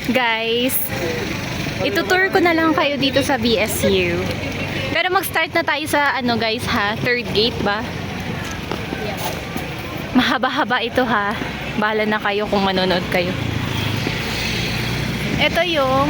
Guys, itutour ko na lang kayo dito sa BSU. Pero mag-start na tayo sa ano guys ha, third gate ba? Mahaba-haba ito ha. Bahala na kayo kung manonood kayo. Ito yung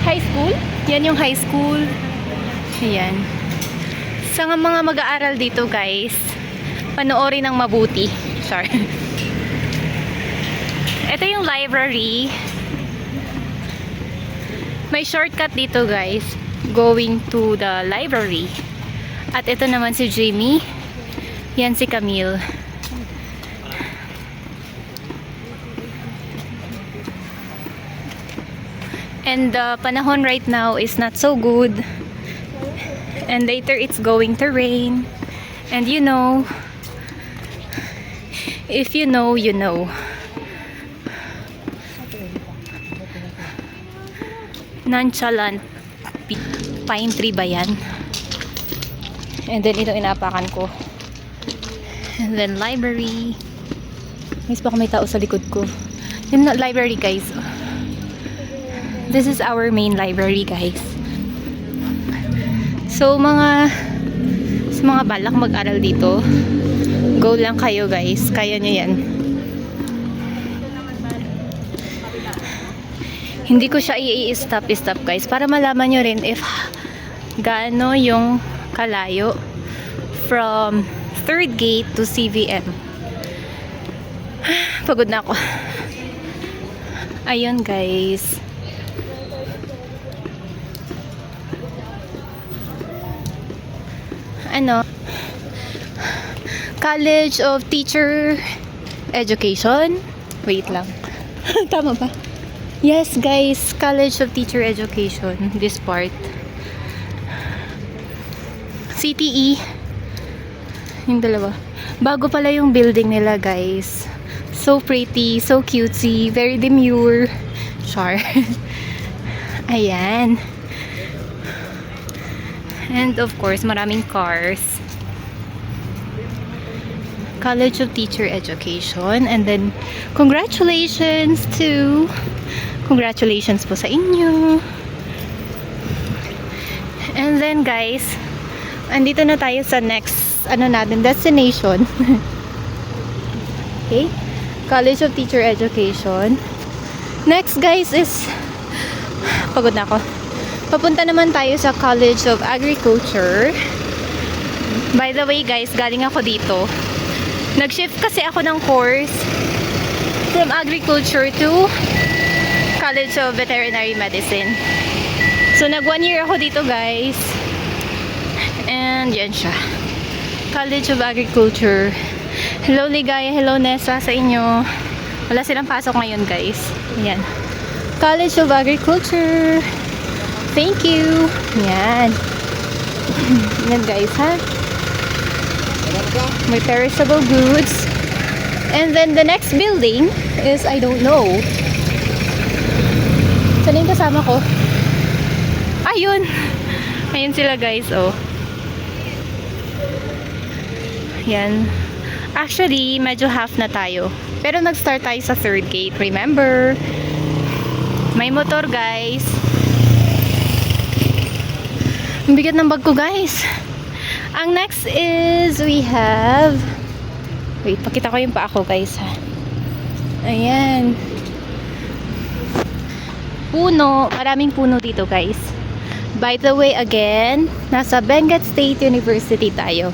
high school. Yan yung high school. Ayan. Sa mga mag-aaral dito guys, panoorin ng mabuti. Sorry. Ito yung library. May shortcut dito guys, going to the library. At ito naman si Jamie. Yan si Camille. And the panahon right now is not so good. And later it's going to rain. And you know, if you know, you know. Nonchalant pine tree ba yan? And then ito inaapakan ko. And then library. Guys, baka may tao sa likod ko. Yung library guys. This is our main library guys. So sa mga balak mag-aral dito, go lang kayo guys. Kaya nyo yan. Hindi ko siya i-stop guys para malaman nyo rin if gaano yung kalayo from third gate to CVM. Pagod na ako. Ayun guys. College of Teacher Education. Wait lang. Tama ba? Yes guys, College of Teacher Education. This part. CTE. Yung dalawa. Bago pala yung building nila guys. So pretty, so cutesy, very demure. Char. Ayan. And of course, maraming cars. College of Teacher Education. And then, congratulations po sa inyo. And then guys, andito na tayo sa next, destination. Okay? College of Teacher Education. Next guys is, pagod na ako. Papunta naman tayo sa College of Agriculture. By the way guys, galing ako dito. Nag-shift kasi ako ng course from agriculture to College of Veterinary Medicine. So nag 1 year ako dito guys. And yan siya. College of Agriculture. Hello Ligaya, hello Nessa sa inyo. Wala silang pasok ngayon guys. Yan. College of Agriculture. Thank you. Yan. Yan guys ha. May perishable goods. And then the next building is, I don't know. Saan yung kasama ko? Ayun. Ayun sila guys, oh. Yan. Actually, medyo half na tayo. Pero nag-start tayo sa third gate. Remember? May motor guys. Ang bigat ng bag ko guys. Ang next is we have, wait, pakita ko yung paa ko guys ha. Ayan. Puno, maraming puno dito guys. By the way again, nasa Benguet State University tayo.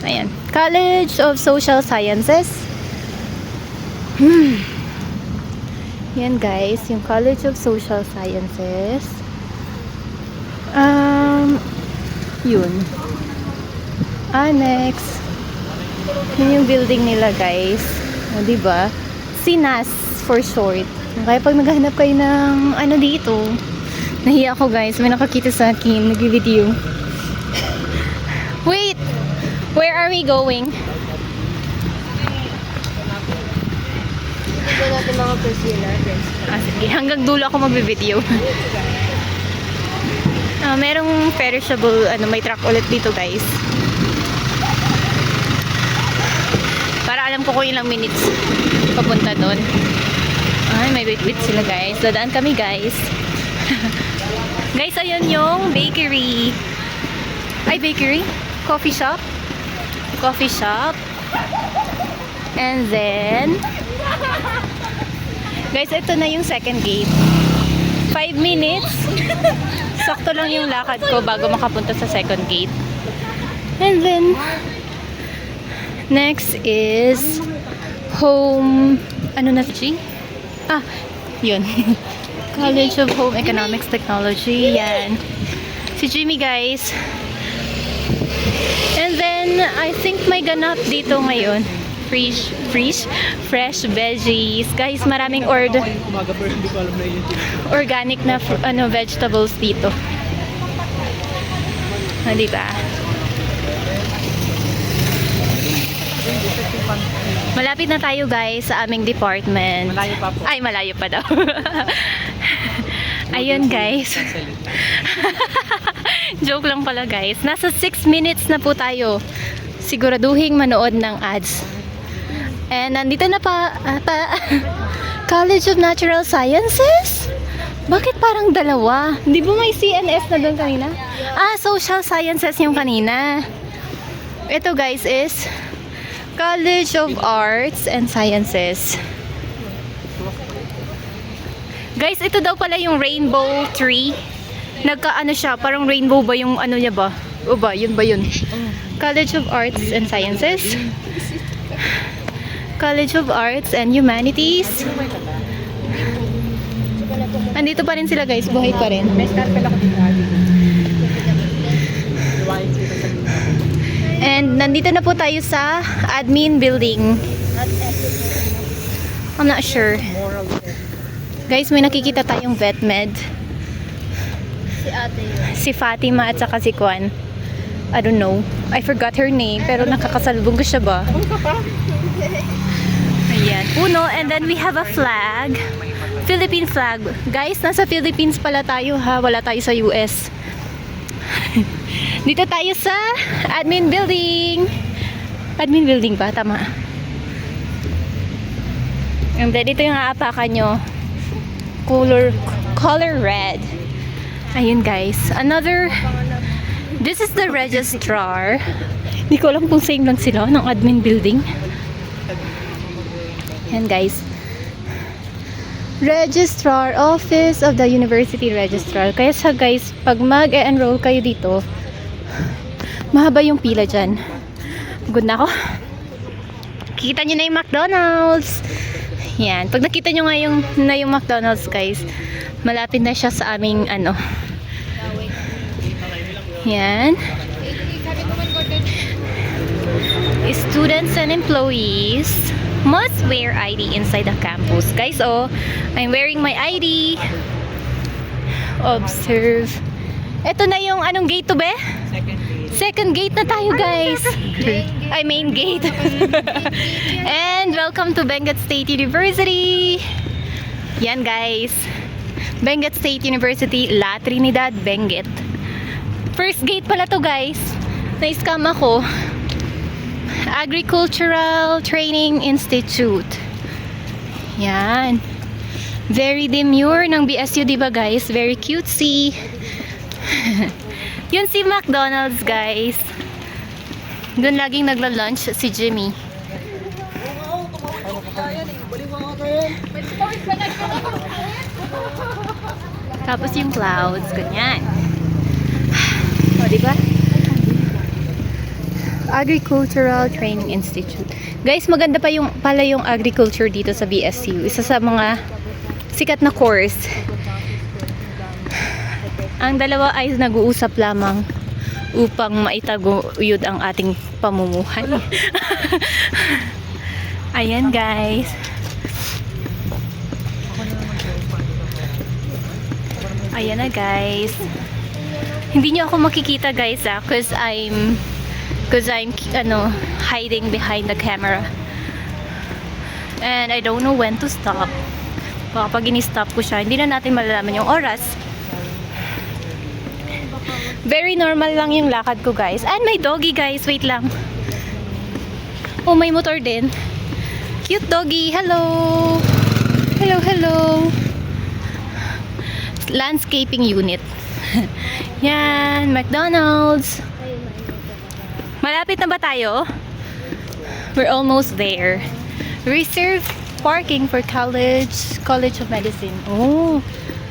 Ayan. College of Social Sciences. Yan guys, yung College of Social Sciences. Yun. Next. Yun yung building nila guys. O, diba? SINAS for short. Kaya pag naghahanap kayo ng dito, nahiya ako guys. May nakakita sa akin. Nag-video. Wait! Where are we going? Ito natin mga personal natin. Sige. Hanggang dulo ako mag-video. Merong perishable, may truck ulit dito guys. Para alam ko kung ilang minutes papunta doon. Ay, may may bit-bit sila guys. Dadaan kami guys. Guys, ayun yung bakery. Ay, bakery? Coffee shop? Coffee shop. And then, guys, ito na yung second gate. 5 minutes. Sakto lang yung lakad ko bago makapunta sa second gate. And then, next is home, ano na G? Ah, yun. College of Home Economics Technology. Yan. Si Jimmy, guys. And then, I think may ganap dito ngayon. Fresh veggies. Guys, maraming organic na vegetables dito. Ah, diba? Malapit na tayo guys sa aming department. Malayo pa po. Ay, malayo pa daw. Ayun guys. Joke lang pala guys. Nasa 6 minutes na po tayo. Siguraduhin manood ng ads. And nandito na College of Natural Sciences? Bakit parang dalawa? Di ba may CNS na doon kanina? Ah, Social Sciences yung kanina. Ito guys is College of Arts and Sciences. Guys, ito daw pala yung rainbow tree. Nagkaano siya, parang rainbow ba yung ano niya ba? O ba, yun ba yun? College of Arts and Sciences. College of Arts and Humanities. Andito pa rin sila guys, buhay pa rin. May start pala ko dito. And nandito na po tayo sa admin building. I'm not sure. Guys, may nakikita tayong vet med. Si ate yun. Si Fatima at saka si Kwan. I don't know. I forgot her name, pero nakakasalubong ko siya ba? Ayan, puno. And then we have a flag. Philippine flag. Guys, nasa Philippines pala tayo ha. Wala tayo sa US. Dito tayo sa admin building. Admin building ba? Tama. And then, ito yung aapakan nyo. Color red. Ayun guys. Another. This is the registrar. Hindi ko alam kung same lang sila ng admin building. Yan guys. Registrar, Office of the University Registrar. Kaya sa guys, pag mag-enroll kayo dito, mahaba yung pila dyan. Good na ako. Kita nyo na yung McDonald's. Yan. Pag nakita nyo nga yung McDonald's guys, malapit na siya sa aming ano. Yan. Students and employees must wear ID inside the campus. Guys, oh, I'm wearing my ID. Observe. Ito na yung anong gate to be? Second gate na tayo, guys. Ay, main gate. And welcome to Benguet State University. Yan, guys. Benguet State University, La Trinidad, Benguet. First gate pala to, guys. Na-scam ako. Agricultural Training Institute. Yan. Very demure ng BSU, diba guys? Very cutesy. Yun si McDonald's, guys. Doon laging nagla-lunch si Jimmy. Tapos yung clouds, ganyan. O, diba? Agricultural Training Institute. Guys, maganda pa pala yung agriculture dito sa BSU. Isa sa mga sikat na course. Ang dalawa ay nag-uusap lamang upang maitaguyod ang ating pamumuhay. Ayan, guys. Ayan na, guys. Hindi nyo ako makikita, guys, because I'm hiding behind the camera. And I don't know when to stop. Baka pag ini-stop ko siya, hindi na natin malalaman yung oras. Very normal lang yung lakad ko, guys. And may doggy, guys. Wait lang. Oh, may motor din. Cute doggy. Hello! Hello, hello. Landscaping unit. Yan, McDonald's. Malapit na ba tayo? We're almost there. Reserve parking for College of Medicine. Oh,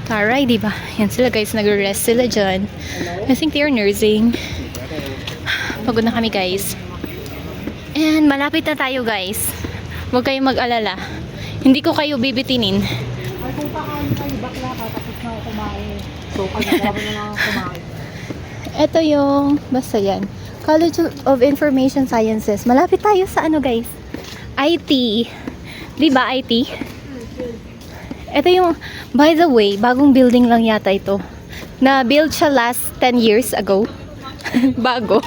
taray, di ba? Yan sila guys, nag-rest sila dyan. I think they are nursing. Pagod na kami guys. And malapit na tayo guys. Huwag kayong mag-alala. Hindi ko kayo bibitinin. Ay, kung kakain kayo, bakla ka, tapos na ako kumain. So, kaya na lang ako kumain. Ito yung, basta yan. College of Information Sciences. Malapit tayo sa ano guys? IT. Di ba IT? Ito yung, by the way, bagong building lang yata ito. Na-build siya last 10 years ago. Bago.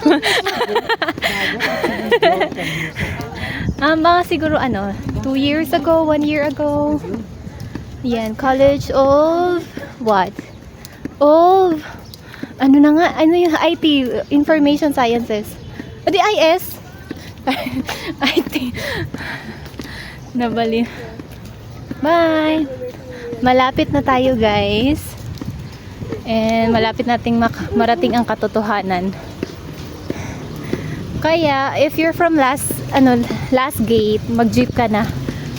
Mga siguro ano, 2 years ago, 1 year ago. Yan, College of what? Of ano na nga, ano yung IT, Information Sciences. O di IS. IT. Nabali. Bye. Malapit na tayo, guys. And malapit nating marating ang katotohanan. Kaya, if you're from last gate, mag-jeep ka na.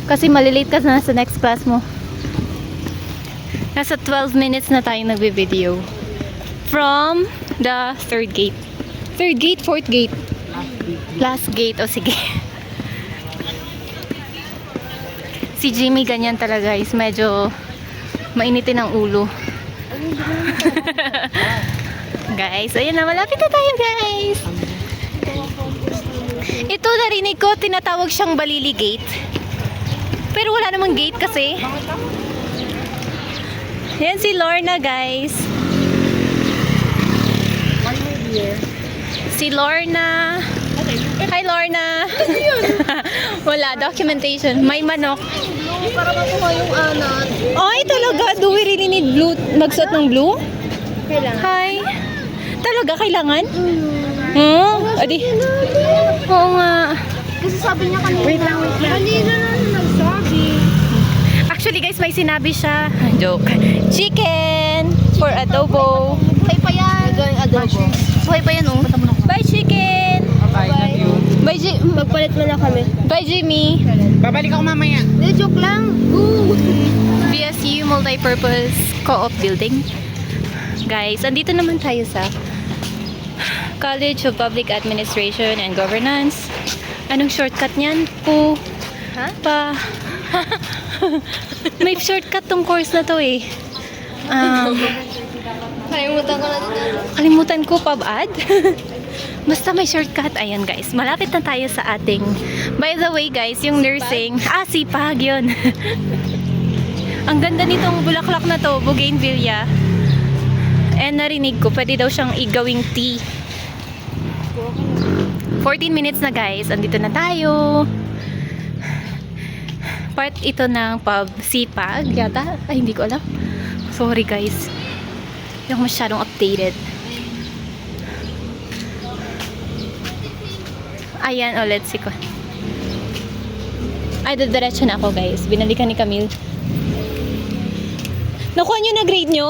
Kasi malilate ka na sa next class mo. Nasa 12 minutes na tayong nagbe-video. From the third gate. Third gate, fourth gate. Last gate. O sige. Si Jimmy ganyan talaga guys. Medyo mainitin ang ulo. Guys, ayun na. Malapit na tayo guys. Ito narinig ko, tinatawag siyang Balili Gate. Pero wala namang gate kasi. Yan si Lorna guys. Si Lorna. Hi Lorna. Wala, documentation. May manok. Para makuha yung anat. Ay, talaga? Do we really need blue? Magsuot ng blue? Kailangan. Hi. Talaga, kailangan? Adi. Oo nga. Kasi sabi niya kanina. Wait lang. Kanina na nagsabi. Actually guys, may sinabi siya. Joke. Chicken for adobo. Buhay pa yan. Gawing adobo. Buhay pa yan, oh. Bye chicken. Bye. Bye Magpalit mo na kami. Bye Jimmy. Babalik ako mamaya. Hindi, joke lang. Ooh. BSU Multipurpose Co-op Building. Guys, andito naman tayo sa College of Public Administration and Governance. Anong shortcut niyan? Ha? May shortcut tong course na to eh. Kalimutan ko na din. Kalimutan ko, pab-ad. Basta may shortcut. Ayan guys, malapit na tayo sa ating. By the way guys, yung nursing. Sipag yun. Ang ganda nitong bulaklak na to, Bougainvillea. And narinig ko, pwede daw siyang igawing tea. 14 minutes na guys, andito na tayo. Part ito ng pub Sipag yata. Ay, hindi ko alam. Sorry guys. Hindi ako masyadong updated. Ayan, let's see ko. Ay, diretso na ako guys. Binalikan ni Camille. Nakuha nyo na grade nyo?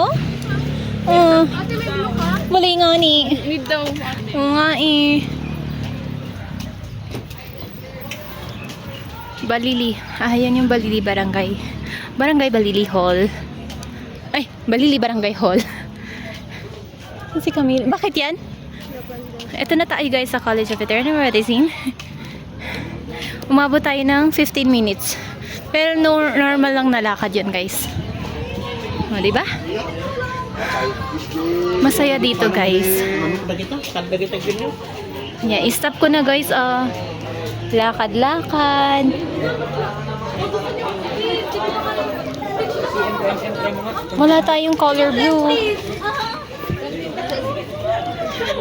Ate, may blue ka? Mali nga ni. Need daw. Oo nga eh. Balili. Ayan yung Balili Barangay. Barangay Balili Hall. Ay, Balili Barangay Hall. Si Camille. Bakit yan? Ito na tayo guys sa College of Veterinary Medicine. Umabot tayo ng 15 minutes. Pero normal lang nalakad yan guys. O, diba? Masaya dito guys. Yeah, i-stop ko na guys. Lakad-lakad. Wala tayong color blue.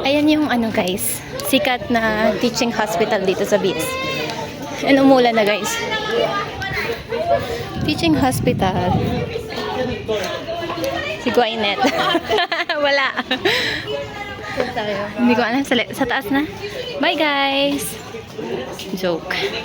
Ayan yung ano guys, sikat na teaching hospital dito sa Beats. And umulan na guys. Teaching hospital. Si Guainet. Wala. Tayo. Hindi ko alam. Sa taas na. Bye guys. Joke.